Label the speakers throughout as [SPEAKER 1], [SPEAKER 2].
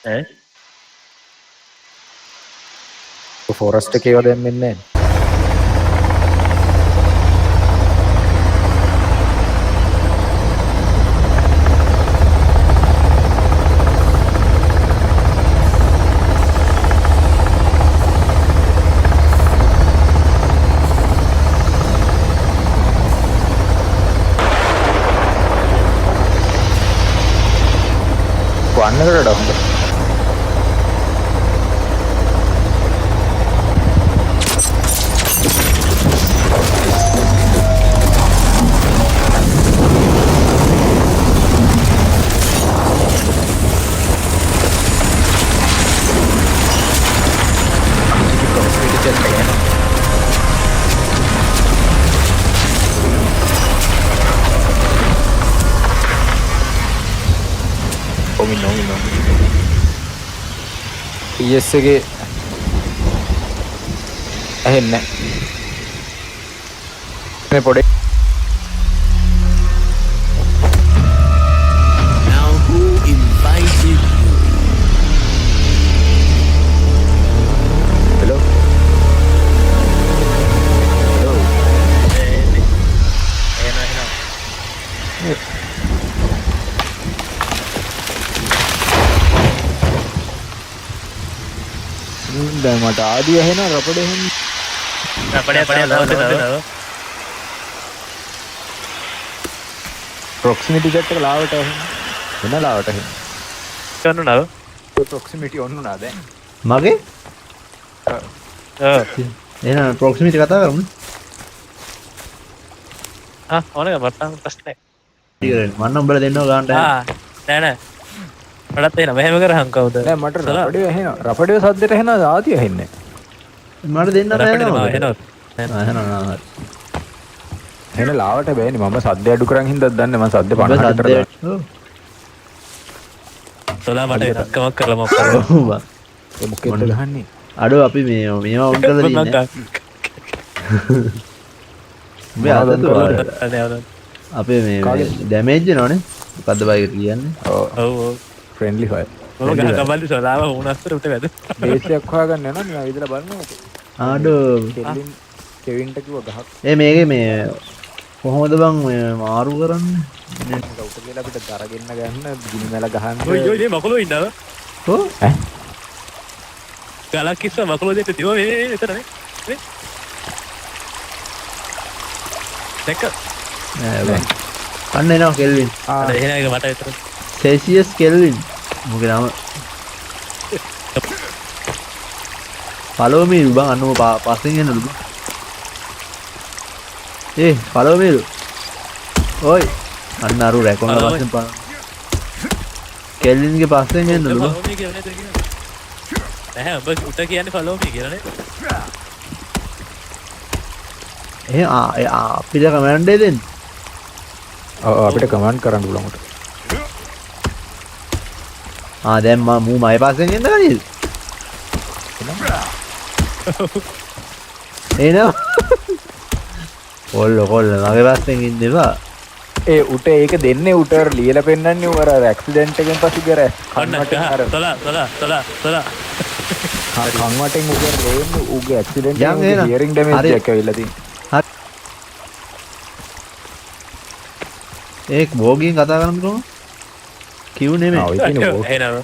[SPEAKER 1] ඈ
[SPEAKER 2] ෆෝරස්ට් එකේ ඒවා දැන් මෙන්නේ වන්නකට ඩොක්ටර් PS එකේ ඇහෙන්නේ මේ පොඩේ
[SPEAKER 3] Now who invited you?
[SPEAKER 2] hello hello දැන් මට ආදී ඇහෙනවා රපඩේ ඇහෙන්නේ
[SPEAKER 1] පඩේ ලව්
[SPEAKER 2] ප්‍රොක්සිමිටි සෙට් එක ලාවට ඇහෙන්නේ වෙන ලාවට ඇහෙන්නේ
[SPEAKER 1] කන්න නව
[SPEAKER 2] ප්‍රොක්සිමිටි ඔන්න උනා දැන්
[SPEAKER 4] මගේ එහෙනම් ප්‍රොක්සිමිටි කතා කරමු.
[SPEAKER 1] ඕනක මට්ටම් ප්‍රශ්නයක්
[SPEAKER 4] ටිකරෙන් මන්න උඹලා දෙන්නව ගන්නට.
[SPEAKER 1] නෑ මටත් එන මෙහෙම කරහන් කවුද
[SPEAKER 2] නෑ මට රපඩේ ඇහෙනවා රපඩේ සද්දෙට ඇහෙනවා ආදී ඇහෙන්නේ
[SPEAKER 4] මට දෙන්න බෑ නේද?
[SPEAKER 1] එහෙනම්
[SPEAKER 2] එහෙන ලාවට බෑනේ මම සද්ද අඩු කරන් හින්දාද දන්නේ මම සද්ද 50කට දාලා
[SPEAKER 1] සලා මට එකක්කමක් කරලා මම
[SPEAKER 4] ඔව්
[SPEAKER 2] ඒ මොකෙන්ද ගහන්නේ
[SPEAKER 4] අඩෝ අපි මේවා උන් කරලා දින්නේ. මේ අද අපේ මේ ඩැමේජ් වෙනවනේ. මොකද්ද බයිකට කියන්නේ?
[SPEAKER 1] ඔව්
[SPEAKER 2] ෆ්‍රෙන්ඩ්ලි ෆයර්
[SPEAKER 1] ඔව් ගහකබල්ලි සලාව වුණාස්තර උට වැද
[SPEAKER 2] බේස් එකක් හොයාගන්න යනවා නිකන් විදලා බලන්නකො
[SPEAKER 4] ආඩෝ
[SPEAKER 2] කෙවින්ට කිව්ව ගහක්
[SPEAKER 4] මේකේ මේ කොහොමද බං මේ මාරු කරන්නේ?
[SPEAKER 2] උට කියලා අපිට දරගෙන ගන්න ගිනි මැල ගහන්න
[SPEAKER 1] ඔය ඔය මකලෝ ඉන්නව
[SPEAKER 4] ඔව්
[SPEAKER 2] ඈ
[SPEAKER 1] ගලක් කිස්ස මකලෝ දෙට දිව මේ එතනනේ මේ දෙක
[SPEAKER 4] නෑ බං. අන්න එනවා කෙල්වින්.
[SPEAKER 1] එහෙනම් ඒක මට විතර
[SPEAKER 4] සෙල්සියස් කෙල්වින්. මොකද නම? follow me බං අන්නම පස්සෙන් එන්නලු බං. follow me. ඔයි. අන්න අරු රැකොන් පස්සෙන් පාන. කෙල්වින්ගේ පස්සෙන් එන්නලු බං.
[SPEAKER 1] නැහැ ඔබ උට කියන්නේ follow me කියලා නේ.
[SPEAKER 4] අපිට කමෙන්ට් දෙන්න.
[SPEAKER 2] අපිට කමෙන්ට් කරන්න පුළුවන් උට
[SPEAKER 4] දැන් මූ මයි පස්සෙන් එන්න නේද? එනවා. කොල්ල මගේ පස්සෙන් ඉන්න එපා.
[SPEAKER 2] ඒ උට ඒක දෙන්නේ උට ලියලා පෙන්නන්නේ උර ඇක්සිඩන්ට් එකෙන් පස්සේ කර කන්වටෙන් අර
[SPEAKER 1] තලා
[SPEAKER 2] කන්වටෙන් උගර දෙන්නේ උගේ ඇක්සිඩන්ට්
[SPEAKER 4] යන්
[SPEAKER 2] එකේ
[SPEAKER 4] එන.
[SPEAKER 2] හියරින් ඩැමේජ් එකක් ඇවිල්ලා තියෙනවා
[SPEAKER 4] ඒක බෝගින් කතා කරන්නේ කොහොමද? කිව් නෙමෙයි.
[SPEAKER 2] ඔය කියන්නේ
[SPEAKER 1] එහෙනම්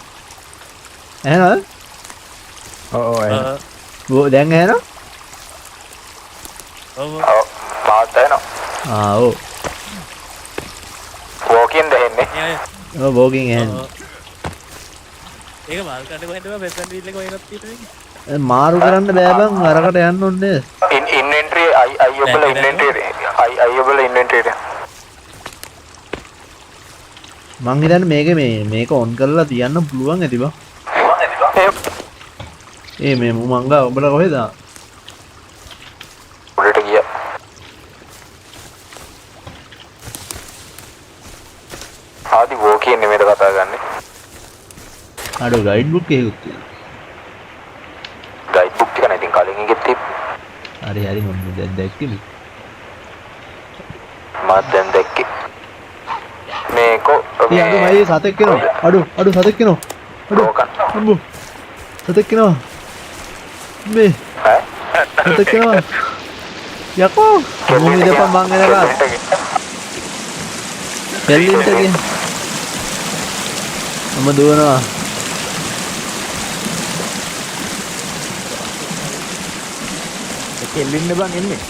[SPEAKER 4] එහෙනම් දැන් එහෙනම්
[SPEAKER 1] ඔව්
[SPEAKER 2] මාත් එනවා
[SPEAKER 4] ඔව්
[SPEAKER 2] වෝකින් දෙන්නේ
[SPEAKER 4] ඔව් බෝගින් එහෙනම්
[SPEAKER 1] ඒක මාල් කන්න කොහෙන්ද බෑ බෙස්ට් වීල් එක ඔයනත් තියෙන්නේ
[SPEAKER 4] මාරු කරන්න බෑ බං අරකට යන්න ඕනේ.
[SPEAKER 2] ඉන්වෙන්ටරි අයබල ඉන්වෙන්ටරි අයබල ඉන්වෙන්ටරි
[SPEAKER 4] මං හිතන්නේ මේක ඔන් කරලා තියන්න පුළුවන් ඇති බං. මේ මංගා ඔබලා කොහෙද?
[SPEAKER 2] උඩට ගියා ආදි වෝකින් නෙමෙයිද කතා ගන්නෙ
[SPEAKER 4] අඩෝ ගයිඩ් බුක් එකකුත් තියෙනවා.
[SPEAKER 2] ගයිඩ් බුක් එක නේ ඉතින් කලින් එකෙත් තිබ්බ
[SPEAKER 4] හරි මම දැන් දැක්කේ.
[SPEAKER 2] මම දැන් දැක්කේ මේකෝ
[SPEAKER 4] අඩු මයි සතෙක් එනවා. අඩු සතෙක් එනවා. අම්බෝ සතෙක් එනවා මේ සතෙක් එනවා යකෝ මොහොම ඉදපන් මං එනකම් කෙල්ලින්ට ගිය මම දුවනවා
[SPEAKER 2] කෙල්ලින්න බං එන්නේ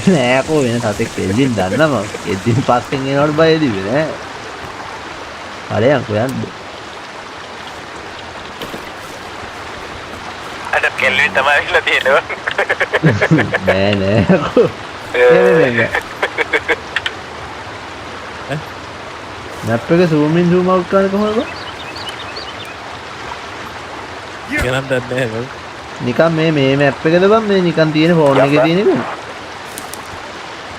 [SPEAKER 4] නෑකෝ වෙන සතෙක් කෙල්ලින් දන්නම එද්දින් පස්සෙන් එනවට බයදිව නෑ හරයන්කෝ යන්න
[SPEAKER 1] අද කෙල්ලෙන් තමයි ඇවිල්ලා තියෙනවා
[SPEAKER 4] නෑ නෑකෝ මැප් එක zoom in zoom out කරන්නේ කොහොමද
[SPEAKER 1] ගණන් දන්නේ නැහැ
[SPEAKER 4] නිකන් මේ මැප් එකද බං මේ නිකන් තියෙන ෆෝන් එකේ තියෙන එක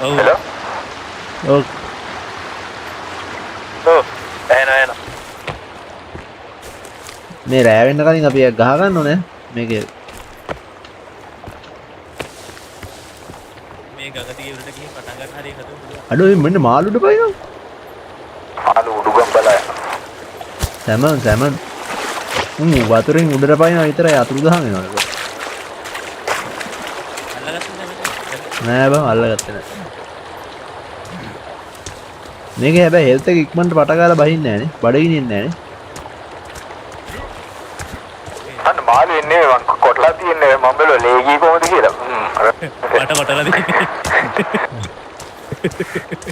[SPEAKER 1] ඔව්
[SPEAKER 4] ඔව්
[SPEAKER 1] එන
[SPEAKER 4] මේ රෑ වෙන්න කලින් අපි එක ගහ ගන්න ඕනේ මේකේ
[SPEAKER 1] මේ ගඟදී උඩට ගිහින් පටන් ගන්න හරිය හදමු
[SPEAKER 4] අඩෝ මෙන්න මාළුඩ පයින්නවා
[SPEAKER 2] ආලු උඩුගම් බලය
[SPEAKER 4] සැමන් වතුරෙන් උඩට පයින්නවා විතරයි අතුරු දහම වෙනවා නෑ බං අල්ලගත්තේ නෑ මේක හැබැයි හෙල්ත් එක ඉක්මනට පට ගාලා බහින්නේ නෑනේ බඩගිනින් ඉන්නේ නෑනේ
[SPEAKER 2] අන්න මාළු එන්නේ මං කොටලා තියන්නේ මම බැලුවා ලේගී කොහොමද කියලා
[SPEAKER 1] මට කොටලා දෙන්න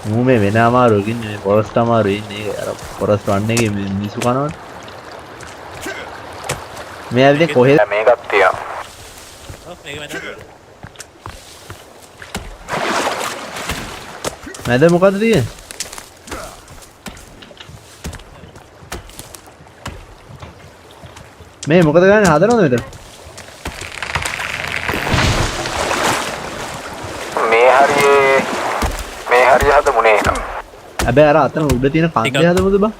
[SPEAKER 4] මූ මේ වෙන අමාරුවකින් මේ පොරස්ට අමාරුයි ඉන්නේ අර පොරස්ට වන්න එකේ මිනිස්සු කනවනේ මේ ඇවිල්ලා කොහෙද
[SPEAKER 2] මේකක් තියෙනවා
[SPEAKER 1] ඔව් මේක
[SPEAKER 4] මැද මොකද්ද තියෙන්නේ මේ මොකද ගන්නේ හදනවද මෙතන
[SPEAKER 2] මේ හරිය හදමුනේ
[SPEAKER 4] හැබැයි අර අතන උඩ තියෙන කන්දේ හදමුද බං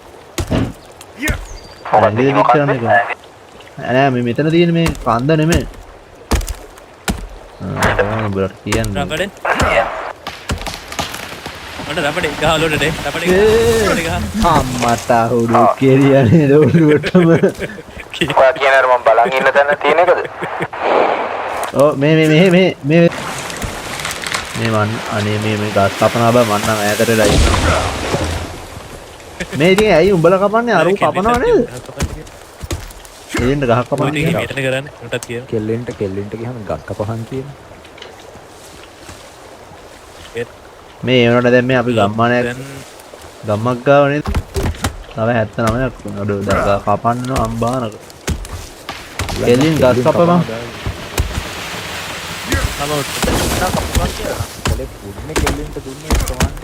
[SPEAKER 4] නෑ මේ මෙතන තියෙන මේ කන්ද නෙමෙයි බර් කියන්නේ
[SPEAKER 1] රබඩේ මට රබඩේ ගහලොඩ දෙන්න රබඩේ ගහ
[SPEAKER 4] අම්මට හුරු කෙරියනේ දොළුවටම
[SPEAKER 2] ඔයා කියන අර මම බලන් ඉන්න තැන තියෙන එකද
[SPEAKER 4] ඔව් මේ මන් අනේ මේ ගස් කපනවා බා මන් නම් ඈතට වෙලා ඉන්නවා මේ ඉතින් ඇයි උඹලා කපන්නේ අරු කපනව නේද එදින්න ගහක් කපන්න
[SPEAKER 1] ඉතින් මෙතන කරන්නේ උටත් කියන
[SPEAKER 2] කෙල්ලෙන්ට ගියම ගස් කපහන් කියන
[SPEAKER 4] මේ ඒනට දැන් මේ අපි ගම්මානයක් ගම්මක් ගාව නේද තව 79ක් අඩු දා කපන්න අම්බානක කෙලින් ගස් කපපන්
[SPEAKER 2] පුඩ්නේ කෙල්ලෙන්ට දුන්නේ කොහොමද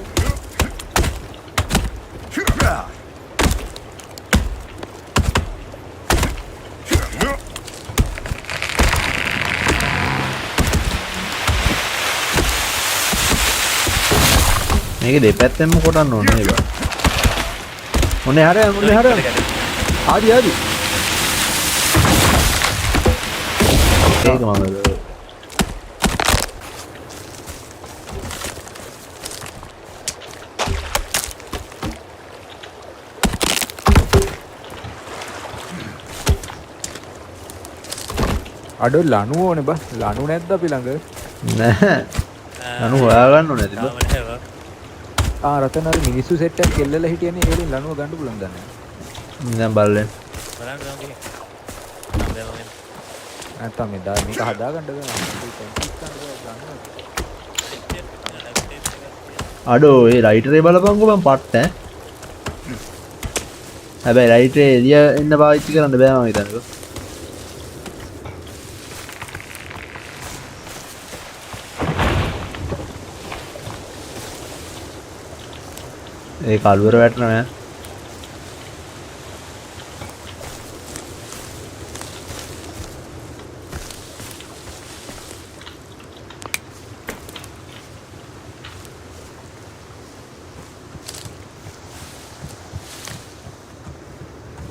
[SPEAKER 4] මේක දෙපැත්තෙන්ම කොටන්න ඕනේ නේද මොනේ හරය ආදි ඒක මම
[SPEAKER 2] අඩෝ ලණු ඕනේ බා ලණු නැද්ද අපි ළඟ
[SPEAKER 4] නෑ අනු හොයාගන්න ඕනේ තිබ්බ
[SPEAKER 2] රතන අර මිනිස්සු සෙට් එකක් කෙල්ලලා හිටියනේ ඒකෙන් ලණුව ගන්න පුළුවන් දන්නේ
[SPEAKER 4] දැන් බලන්න
[SPEAKER 2] නැත්තම් මේ මේක හදාගන්න බෑ
[SPEAKER 4] අඩෝ ඒ රයිටරේ බලපන්කෝ මම පට්ට හැබැයි රයිටරේ එළිය එන්න පාවිච්චි කරන්න බෑ මම හිතන්නේ ඒ කල්වර වැටෙනවා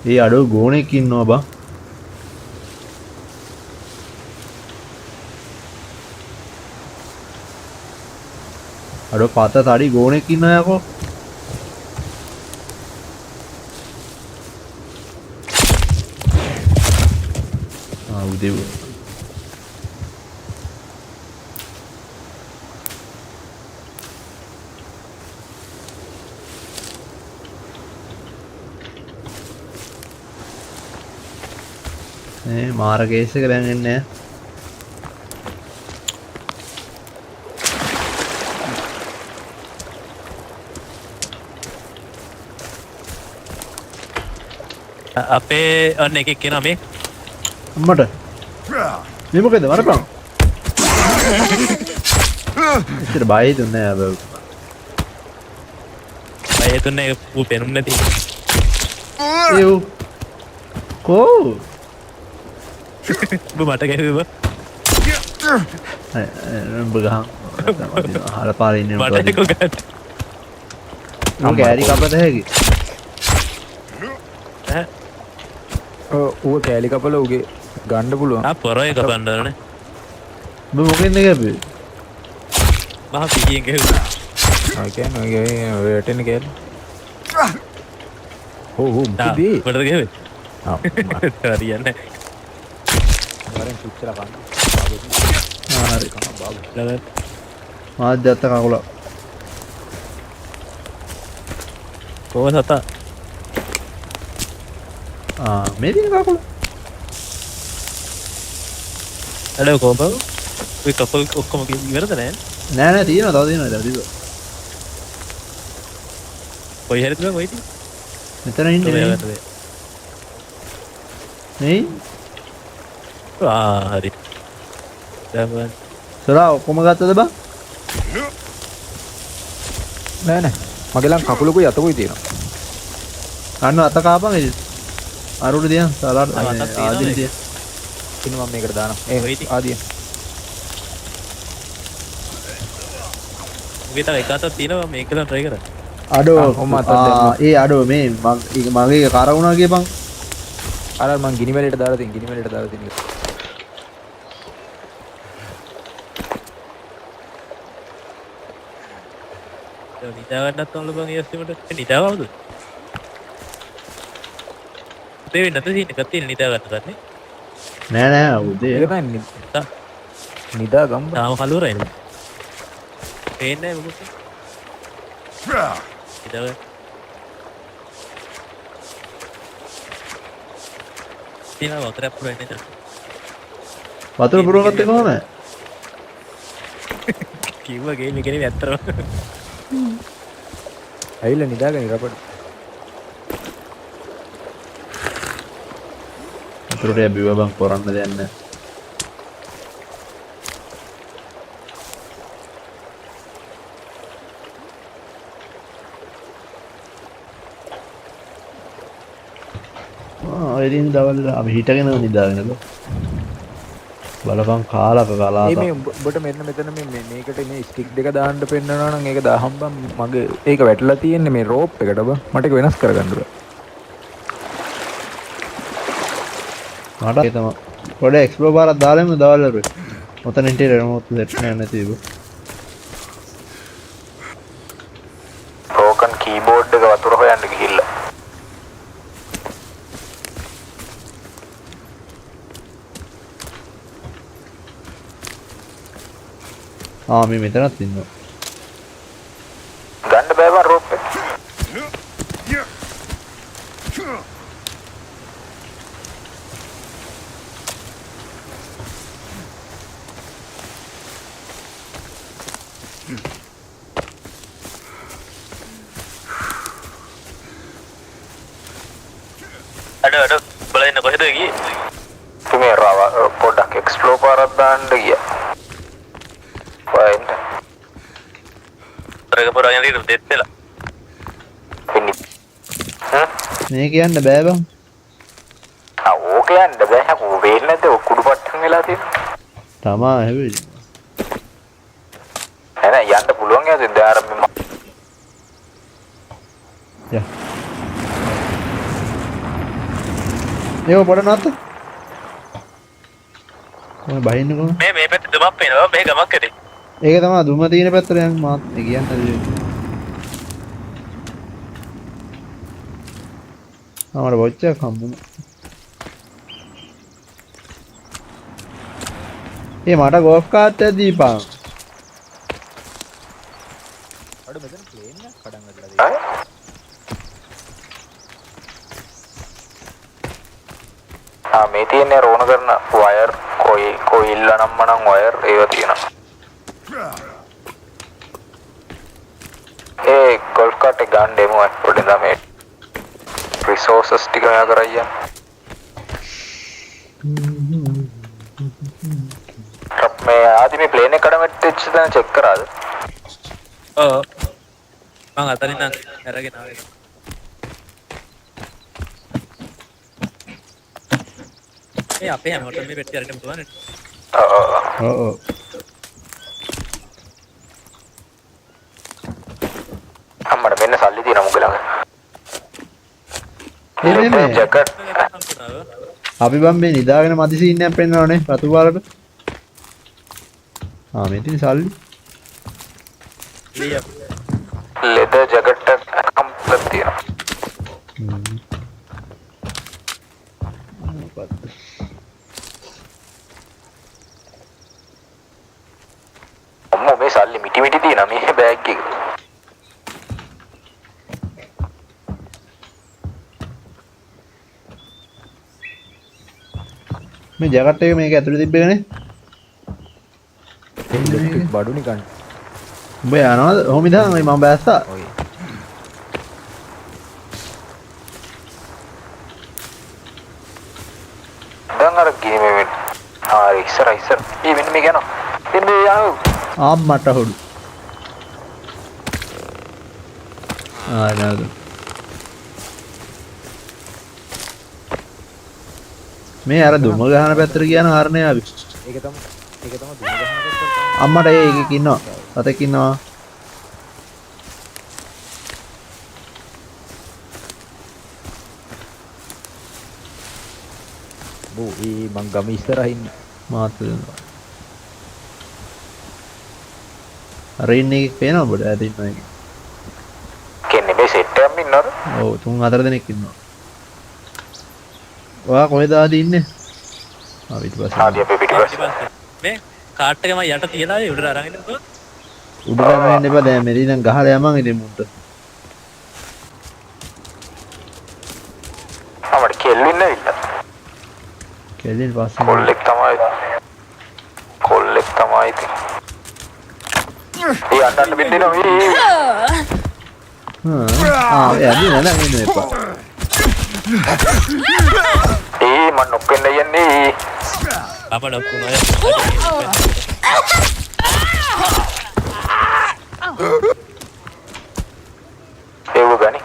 [SPEAKER 4] ඒ අඩෝ ගෝණෙක් ඉන්නවා බං අඩෝ පත තඩි ගෝණෙක් ඉන්නවා යකෝ උදේව. මාර කේස් එක දැන් එන්නේ
[SPEAKER 1] අපේ අන්න එකෙක් කෙනා මේ
[SPEAKER 4] අම්මට මේ මොකද වරපන් ඉතින් බයි දුන්නේ අර
[SPEAKER 1] අය තුන්නේ ඌ පෙනුම් නැති
[SPEAKER 4] ඒ කෝ
[SPEAKER 1] ඌ මට ගැහුවා
[SPEAKER 4] බගහන් හල පාරේ ඉන්නේ
[SPEAKER 1] මට ඒක ගන්න
[SPEAKER 4] මම කෑලි කපත හැකි
[SPEAKER 2] ඌ කෑලි කපලා ඌගේ ගන්න පුළුවන්.
[SPEAKER 1] ආ පොරේ කපන්නනේ
[SPEAKER 4] ඔබ මොකෙන්ද ගැපේ
[SPEAKER 1] මහ පිටියෙන් ගැහුවා
[SPEAKER 2] ආ කියන්නේ ඔය රටෙන් කෑලි. ඔව් මොකද?
[SPEAKER 1] මට ගැහුවේ
[SPEAKER 2] ආ
[SPEAKER 1] හරියන්නේ
[SPEAKER 2] වරෙන් පුච්චලා ගන්න.
[SPEAKER 4] හරි
[SPEAKER 2] බාබු.
[SPEAKER 4] මාධ්‍යත්ත කකුල
[SPEAKER 1] කොහොමද සතා
[SPEAKER 4] මේ දින කකුල
[SPEAKER 1] හලෝ කොහොමද ඔය කපල් ඔක්කොම ඉවරද නෑ
[SPEAKER 4] නෑ තියෙනවා තව තියෙනවා ඉතින්
[SPEAKER 1] කොයි හරි තුන කොයිද
[SPEAKER 4] මෙතන ඉන්නේ නේ
[SPEAKER 1] හරි දැන්
[SPEAKER 4] සරා ඔක්කොම ගත්තද බං
[SPEAKER 2] නෑ නෑ. මගේ ළඟ කකුලකුයි අතකුයි තියෙනවා.
[SPEAKER 4] අන්න අත කාපන් ඉතින් අරුණ දියන් සලාට ආදින් දියන්
[SPEAKER 2] ඉන්න මම මේකට දානවා. ආදිය.
[SPEAKER 1] උගේ තව එක අතක් තියෙනවා මේක නම් try කරා
[SPEAKER 4] අඩෝ
[SPEAKER 2] ඔහොම අතක් දැම්මා.
[SPEAKER 4] ඒ අඩෝ මේ මගේ කර වුණා කියපන්
[SPEAKER 2] අර මං ගිනි වැලේට දාලා තියෙන ගිනි වැලේට දාලා තියෙන.
[SPEAKER 1] නිදා ගන්නත් ඕන බං ඊස්ටීමට නිදාවවද ඒ වෙන්නේ නැත්නම් ඉන්න එකක් තියෙන නිදා ගන්න ගන්නේ
[SPEAKER 4] නෑ නෑ උදේ
[SPEAKER 2] ඒක තමයි නිදා ගම්බ.
[SPEAKER 1] තාම කලුවරයිනේ පේන්නේ නැහැ මොකද නිදා ගන්න තියෙනවා වතුරක් පුරන්නේ නැහැ
[SPEAKER 4] වතුර පුරවගත්තේ කොහොමද
[SPEAKER 1] කිව්වා ගේම් එකේ නෙවෙයි ඇත්තටම
[SPEAKER 2] ඇවිල්ලා නිදාගෙන ඉරපඩ.
[SPEAKER 4] වතුරට බිව බං කරන්න දෙයක් නැහැ ඉතින් දවල් අපි හිටගෙන නිදාගෙනද බලපන් කාලක කලාප
[SPEAKER 2] මේ ඔබට මෙන්න මෙතන මේකට මේ ස්ටික් දෙක දාන්න පෙන්නනවා නම් ඒක දාහම් බම් මගේ ඒක වැටලා තියෙන්නේ මේ රෝප් එකට බං. මට ඒක වෙනස් කරගන්න බෑ.
[SPEAKER 4] මට ඒ තමයි පොඩ එක්ස්ප්ලෝර් පාරක් දාලෙම දවල් වල ඔතන ඉන්ටීරියර් මොකද සෙට් නැති තිබු
[SPEAKER 2] බ්‍රෝකන් කීබෝඩ් එක වතුර හොයන්න ගිහිල්ලා.
[SPEAKER 4] මේ මෙතනත් ඉන්නවා
[SPEAKER 2] ගන්න බෑ බං රෝප් එක.
[SPEAKER 1] අඩ බලන්න කොහෙද ගියේ
[SPEAKER 2] තුමේ රව පොඩ්ඩක් එක්ස්ප්ලෝර් පාරක් දාන්න ගියා. වයින්ද.
[SPEAKER 1] අරක පුරාගෙන ඉන්න දෙත් වෙලා
[SPEAKER 4] මේ කියන්න බෑ බං
[SPEAKER 2] ඕක යන්න බෑ. ඌ වෙන්නේ නැද්ද? කුඩු පට්ටම් වෙලා තියෙනවා.
[SPEAKER 4] තමා හැබැයි
[SPEAKER 2] නෑ යන්න පුළුවන් යාද ආරම්භෙම.
[SPEAKER 4] යා ඒක පොඩ නැත්ත මම බහින්න කොහොමද
[SPEAKER 1] මේ පැත්තේ දුමක් පේනවා මේ ගමක් ඇති
[SPEAKER 4] ඒක තමයි දුම තියෙන පැත්තට යන් මාත් කියන්න හදන්නේ අපර වොච්චක් හම්බුණා ඒ මට ගෝල්ෆ් කාර්ට් එක දීපන්.
[SPEAKER 2] අඩ මෙතන ප්ලේන් එකක් පටන් ගන්නලා දෙන්න.
[SPEAKER 5] මේ තියෙන්නේ රෝණ කරන වයර් කොයිල් නම්මනම් වයර් ඒවා තියෙනවා. ඒ ගොල්ෆ් කාර්ට් එක ගන්න දෙමු පොඩ්ඩක් මේ රිසෝසස් ටික මෙයා කරයියන්. මේ ආදි මේ ප්ලේන් එක කඩමැට් වෙච්ච තැන චෙක් කරාද?
[SPEAKER 1] ඔව් මං අතරින් නම් අරගෙන ආවේ ඒ අපේ හැමෝටම මේ පෙට්ටිය අරගෙන පුළුවන් නේ
[SPEAKER 4] ඔව්
[SPEAKER 5] අම්මට මෙන්න සල්ලි තියෙනවා මුග ළඟ.
[SPEAKER 4] මේ
[SPEAKER 5] ජැකට්
[SPEAKER 4] අපි බම් මේ නිදාගෙන මදි සීන් එකක් පෙන්නනවනේ රතු පාරට. මෙතන සල්ලි.
[SPEAKER 5] ලෙදර් ජැකට් එක කම්ප්ලීට් තියෙනවා. අම්මෝ මේ සල්ලි මිටි තියෙනවා මේ බෑග් එකේ.
[SPEAKER 4] මේ ජැකට් එක මේක ඇතුලේ තිබ්බේනේ.
[SPEAKER 2] ඉලෙක්ට්‍රික් බඩු නිකන්.
[SPEAKER 4] උඹ යනවද? ඔහොම ඉඳන් මම බෑස්සා.
[SPEAKER 2] ඔය.
[SPEAKER 5] දැන් අර ගිනි මේ ඉස්සර මේ මෙන්න මේ යනවා. එන්න මේ යනවා.
[SPEAKER 4] මට හොඩු. නේද. මේ අර දුම ගහන පැත්තට කියන කාරණේ ආවි.
[SPEAKER 2] ඒක තමයි දුම ගහන පැත්තට.
[SPEAKER 4] අම්මට ඒකක ඉන්නවා. අතක ඉන්නවා.
[SPEAKER 2] බෝ මං ගම ඉස්සරහින්
[SPEAKER 4] මාත් දෙනවා. අර ඉන්නේ පේනවද ඔබට? ඇද ඉන්නවා ඒක.
[SPEAKER 5] කෙන්නේ මේ සෙට් එකක් ඉන්නවද?
[SPEAKER 4] ඔව් 3-4 දෙනෙක් ඉන්නවා. ඔයා කොහෙද ආදී ඉන්නේ? පිටිපස්සේ.
[SPEAKER 5] ආදී අපේ පිටිපස්සේ.
[SPEAKER 1] මේ කාට් එක මම යට තියලා උඩට අරන් ඉන්නකො
[SPEAKER 4] උඩට යන්න එපා දැන් මෙතන ඉඳන් ගහලා යමන් ඉතින් මුන්ට.
[SPEAKER 5] අපිට කෙල්ලින් නැවිලා.
[SPEAKER 4] කෙල්ලින් පස්සේ
[SPEAKER 5] කොල්ලෙක් තමයි ඉතින්. ඒ අඬන්න බින්දිනවා මේ.
[SPEAKER 4] යන්නේ නැණ ඉන්න එපා.
[SPEAKER 5] මම නොකෙන්න යන්නේ.
[SPEAKER 1] අපඩ ඔක්කොම
[SPEAKER 5] ඒව ගනි.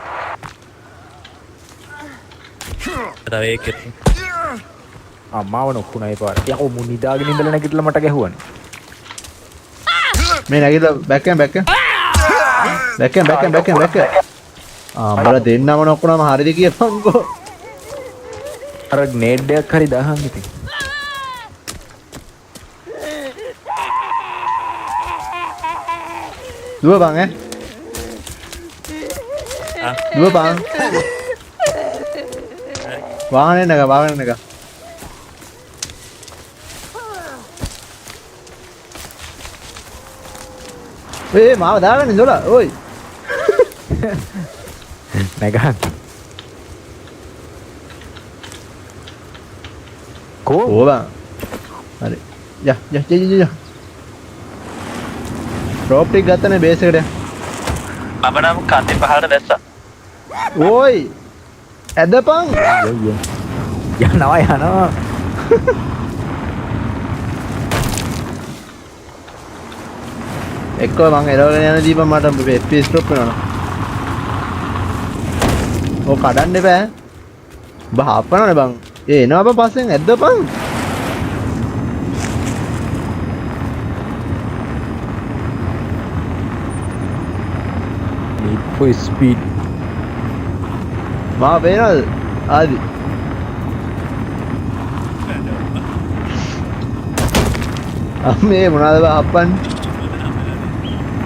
[SPEAKER 1] තව ඒකෙත්
[SPEAKER 2] අම්මාව නොක්කුණා ඒ පාර. යකෝ මු නිදාගෙන ඉඳලා නැගිටලා මට ගැහුවානේ.
[SPEAKER 4] මේ නැගිටලා බැක්කෙන් උඹලා දෙන්නම නොක්කුනම හරිද කියපන්කෝ.
[SPEAKER 2] අර ග්නේඩ් එකක් හරි දාහන් ඉතින්.
[SPEAKER 4] දුවපන් දුවපන්. වාහනේ නැග. මාව දාගන්න ඉඳලා. ඔයි.
[SPEAKER 2] නැගහන්.
[SPEAKER 4] ඕවා. හරි. යා. ඩ්‍රොප් එක ගත්තනේ බේස් එකට.
[SPEAKER 1] මම නම් කන්දේ පහළට දැස්සා
[SPEAKER 4] ඕයි. ඇදපන්.
[SPEAKER 2] යනවා.
[SPEAKER 4] එක්කෝ මං එලවගෙන යන දීපන් මට FPS ඩ්‍රොප් වෙනවා. ඔය කඩන්න එපා. ඔබ හපනවනේ බං. එනවා බං පස්සෙන් ඇද්දපන්.
[SPEAKER 2] need for speed.
[SPEAKER 4] මා පේනවද? ආදි. අම්මේ මොනවද බං හප්පන්නේ?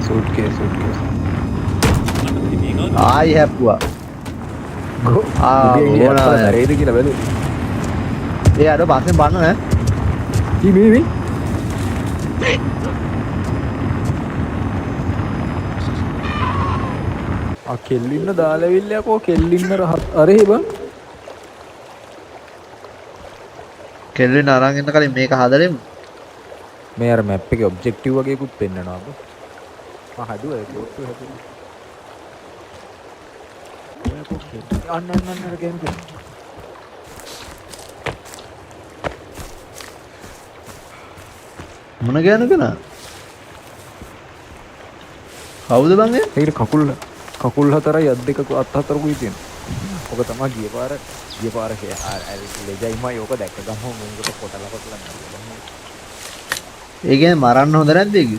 [SPEAKER 2] suitcase.
[SPEAKER 4] ආයි හැප්පුවා.
[SPEAKER 2] නරේද කියලා බැලුවා.
[SPEAKER 4] ඒ අර පස්සෙන් බන්න නේ.
[SPEAKER 2] මේ කෙල්ලින්න දාලවිල්ලයකෝ කෙල්ලින්න අරේ බං
[SPEAKER 4] කෙල්ලෙන් අරන් ඉන්න කලින් මේක හදලෙමු.
[SPEAKER 2] මේ අර මැප් එකේ ඔබ්ජෙක්ටිව් වගේකුත් පෙන්නනවා බං මම හදුවා ඒක ඔට්ටු හැදුවා අන්න ගේම් එක
[SPEAKER 4] මොන ගෑනු කෙනා? කවුද බං ඒ?
[SPEAKER 2] ඒකට කකුල් හතරයි අත් දෙක අත් හතරකුයි තියෙන. ඔක තමයි ගිය පාර ලෙජයිමයි ඕක දැක්ක ගමන් මොන්කට කොටලා නෑ.
[SPEAKER 4] ඒ කියන්නේ මරන්න හොඳ නැද්ද ඒක?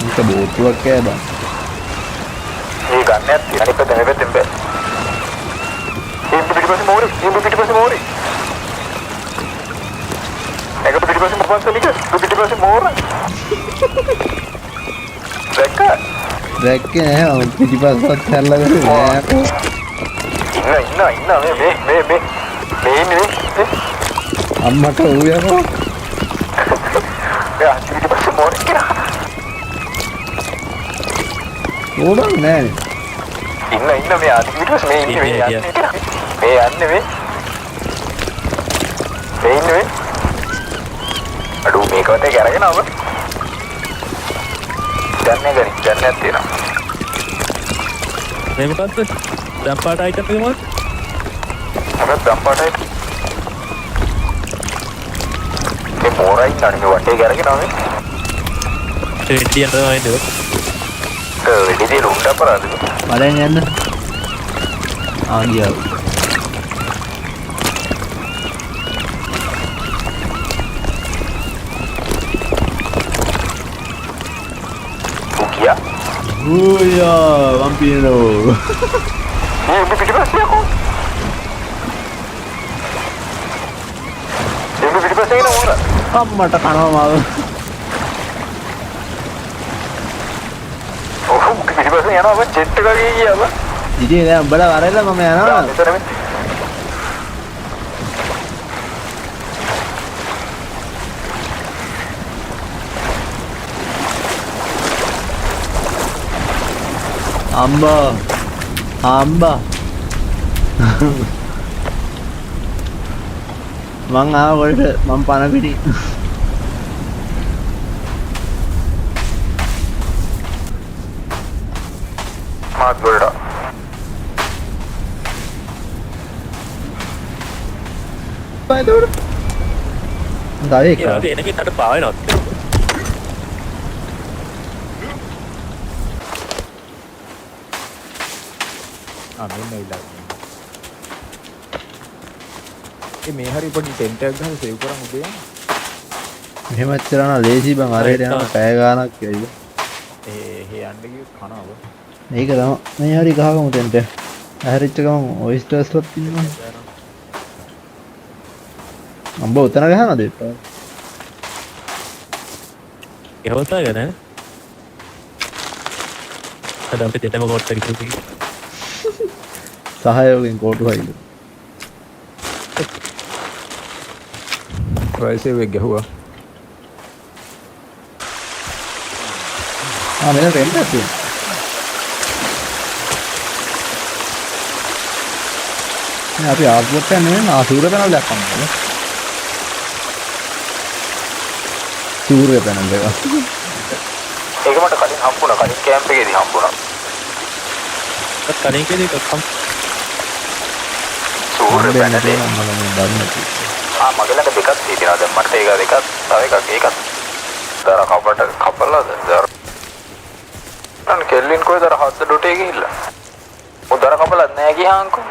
[SPEAKER 4] මේක බෝට්ටුවක් කෑ බං.
[SPEAKER 5] මේ ගන්නයක් තියෙන එක දෙන පැත්තෙන් බෑ. පිටිපස්සේ මෝරි. ඒක පිටිපස්සේ මෝර.
[SPEAKER 4] දැක්කේ නැහැ මම පිටිපස්සට හැරලා ගිහින් නෑ.
[SPEAKER 5] ඉන්න මේ ඉන්නේ.
[SPEAKER 4] අම්මට ඌයකෝ.
[SPEAKER 5] යා පිටිපස්සේ මෝර කියලා.
[SPEAKER 4] ඕනක් නෑ.
[SPEAKER 5] ඉන්න මේ ආදි පිටිපස්සේ මේ ඉන්නේ මේ යන්නේ මේ ඉන්නේ අඩෝ මේකට කරගෙන ආව දැන්නයක් තියෙනවා
[SPEAKER 1] මේ මොකද්ද දම්පාට අයිටම් එක මොකක්ද
[SPEAKER 5] අපේ දම්පාටයි මේ මෝරයි නන්නේ වටේ කරගෙන ආවේ
[SPEAKER 1] ටෙඩි යනවා නේද
[SPEAKER 5] රෙඩි ලුණ්ඩ අපරාධ
[SPEAKER 4] බලෙන් යන්න. ගියා.
[SPEAKER 5] Bukia?
[SPEAKER 4] vampiro.
[SPEAKER 5] Ini pikiran aku. Ini pikiran saya nak orang.
[SPEAKER 4] අම්මට කනවා මාව.
[SPEAKER 5] Oh, pikiran saya nak apa? Jet kali ni apa?
[SPEAKER 4] ඉතින් දැන් උඹලා වරෙලා මම යනවා.
[SPEAKER 5] Meter ni.
[SPEAKER 4] අම්බා මං ආවට මං පණ පිටි
[SPEAKER 5] මාත් වලට
[SPEAKER 4] බයිදෝර ගාවේ එක
[SPEAKER 1] ඒක එනකෙන් අර පාවෙනවා
[SPEAKER 2] මෙන්න ඉලා මේ හරි පොඩි ටෙන්ට් එකක් ගහලා සේව් කරන් උදේ යන්න.
[SPEAKER 4] මෙහෙම ඇත්තටම ලේසි බං අරහෙට යනවා පැය ගාණක් කියයි.
[SPEAKER 2] ඒ යන්න ගියොත් කනවා.
[SPEAKER 4] මේක තමයි මේ හරි ගහගමු ටෙන්ට් එක. ඇහැරිච්ච ගමන් ඔයිස්ටර්ස්ලත් ඉන්නවා. අම්බ උතන ගහනද එපා.
[SPEAKER 1] ඒවතා ගන්න අද අපිට දෙතම කෝට් එක කිව්වේ
[SPEAKER 4] සහයෝගයෙන් කෝටු හයිද.
[SPEAKER 2] වයසේ වෙක් ගැහුවා.
[SPEAKER 4] මෙන්න රෙන්ට් එකක් තියෙනවා. අපි ආපුවත් යන්නේ නාසූර පැනල් දැක්කම නේද? සූර්ය පැනල් එක.
[SPEAKER 5] ඒක මට කලින් හම්බුණා. කලින් කැම්ප් එකේදී හම්බුණා.
[SPEAKER 1] කලින් කෙනෙක්
[SPEAKER 5] සූර්ය පැනල් එක.
[SPEAKER 4] මම දන්නේ
[SPEAKER 5] මගේ ළඟ දෙකක් තියෙනවා. දැන් මට ඒක දෙකක් තව එකක් ඒකත් දර කපලා දර අන්න කෙල්ලින් කොහෙද දර හද්ද ඩොටේ ගිහිල්ලා. උදර කපලා නැහැ ගියාන්කෝ.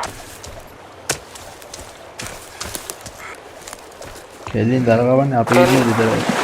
[SPEAKER 4] කෙලින් දරගවන්නේ අපේ ඉන්නේ විතරයි.